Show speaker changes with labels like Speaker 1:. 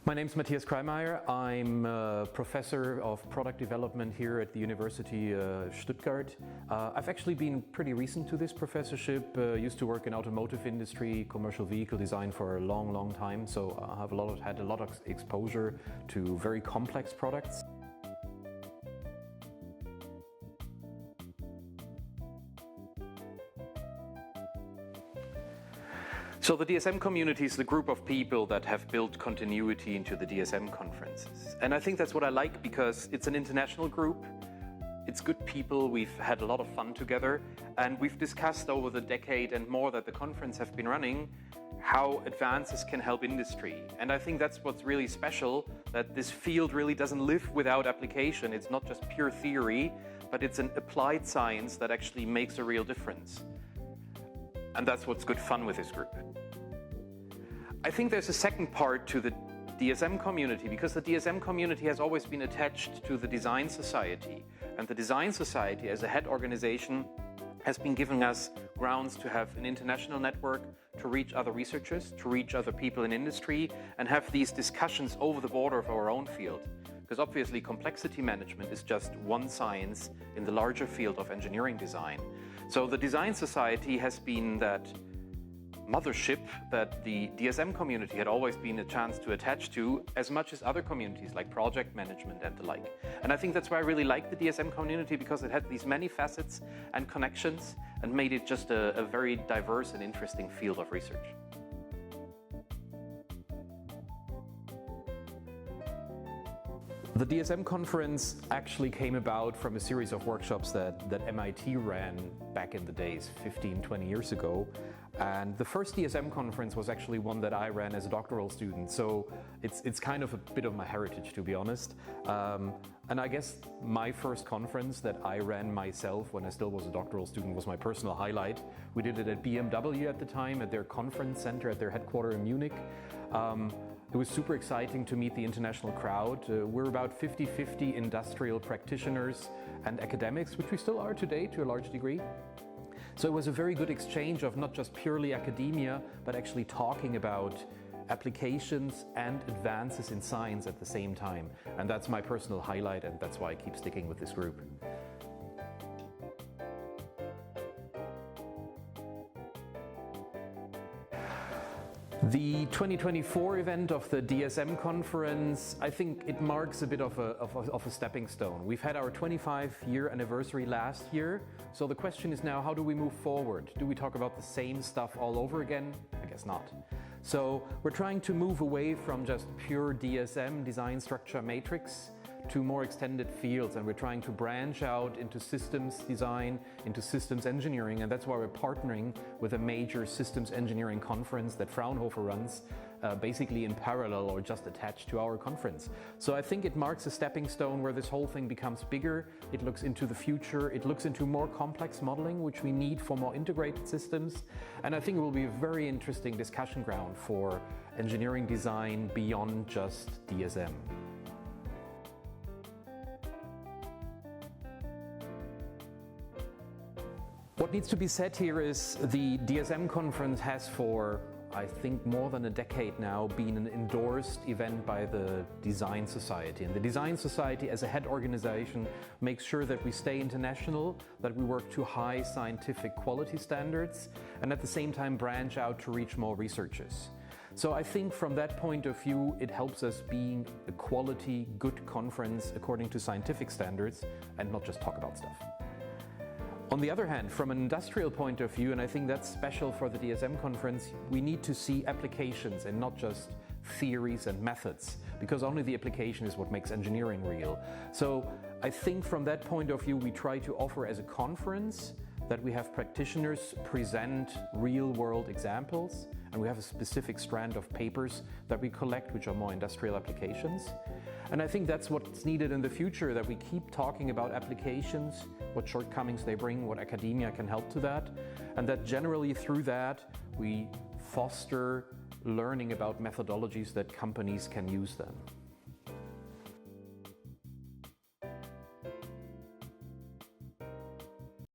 Speaker 1: My name is Matthias Kreimeyer. I'm a professor of product development here at the University Stuttgart. I've actually been pretty recent to this professorship. Used to work in automotive industry, commercial vehicle design for a long time. So I have had a lot of exposure to very complex products. So the DSM community is the group of people that have built continuity into the DSM conferences. And I think that's what I like because it's an international group. It's good people, we've had a lot of fun together, and we've discussed over the decade and more that the conference have been running how advances can help industry. And I think that's what's really special, that this field really doesn't live without application. It's not just pure theory, but it's an applied science that actually makes a real difference. And that's what's good fun with this group. I think there's a second part to the DSM community, because the DSM community has always been attached to the Design Society. And the Design Society, as a head organization, has been giving us grounds to have an international network, to reach other researchers, to reach other people in industry, and have these discussions over the border of our own field. Because obviously complexity management is just one science in the larger field of engineering design. So the Design Society has been that mothership that the DSM community had always been a chance to attach to, as much as other communities like project management and the like. And I think that's why I really like the DSM community, because it had these many facets and connections and made it just a very diverse and interesting field of research. The DSM conference actually came about from a series of workshops that MIT ran back in the days, 15, 20 years ago. And the first DSM conference was actually one that I ran as a doctoral student. So it's kind of a bit of my heritage, to be honest. And I guess my first conference that I ran myself when I still was a doctoral student was my personal highlight. We did it at BMW at the time, at their conference center, at their headquarters in Munich. It was super exciting to meet the international crowd. We're about 50-50 industrial practitioners and academics, which we still are today to a large degree. So it was a very good exchange of not just purely academia, but actually talking about applications and advances in science at the same time. And that's my personal highlight, and that's why I keep sticking with this group. The 2024 event of the DSM conference, I think it marks a bit of a stepping stone. We've had our 25-year anniversary last year, so the question is now, how do we move forward? Do we talk about the same stuff all over again? I guess not. So we're trying to move away from just pure DSM, design structure matrix, to more extended fields, and we're trying to branch out into systems design, into systems engineering, and that's why we're partnering with a major systems engineering conference that Fraunhofer runs, basically in parallel or just attached to our conference. So I think it marks a stepping stone where this whole thing becomes bigger. It looks into the future, it looks into more complex modeling, which we need for more integrated systems, and I think it will be a very interesting discussion ground for engineering design beyond just DSM. What needs to be said here is the DSM conference has for, I think, more than a decade now been an endorsed event by the Design Society. And the Design Society, as a head organization, makes sure that we stay international, that we work to high scientific quality standards, and at the same time branch out to reach more researchers. So I think from that point of view, it helps us being a quality, good conference according to scientific standards and not just talk about stuff. On the other hand, from an industrial point of view, and I think that's special for the DSM conference, we need to see applications and not just theories and methods, because only the application is what makes engineering real. So I think from that point of view, we try to offer as a conference that we have practitioners present real-world examples, and we have a specific strand of papers that we collect, which are more industrial applications. And I think that's what's needed in the future, that we keep talking about applications, what shortcomings they bring, what academia can help to that, and that generally through that we foster learning about methodologies that companies can use then.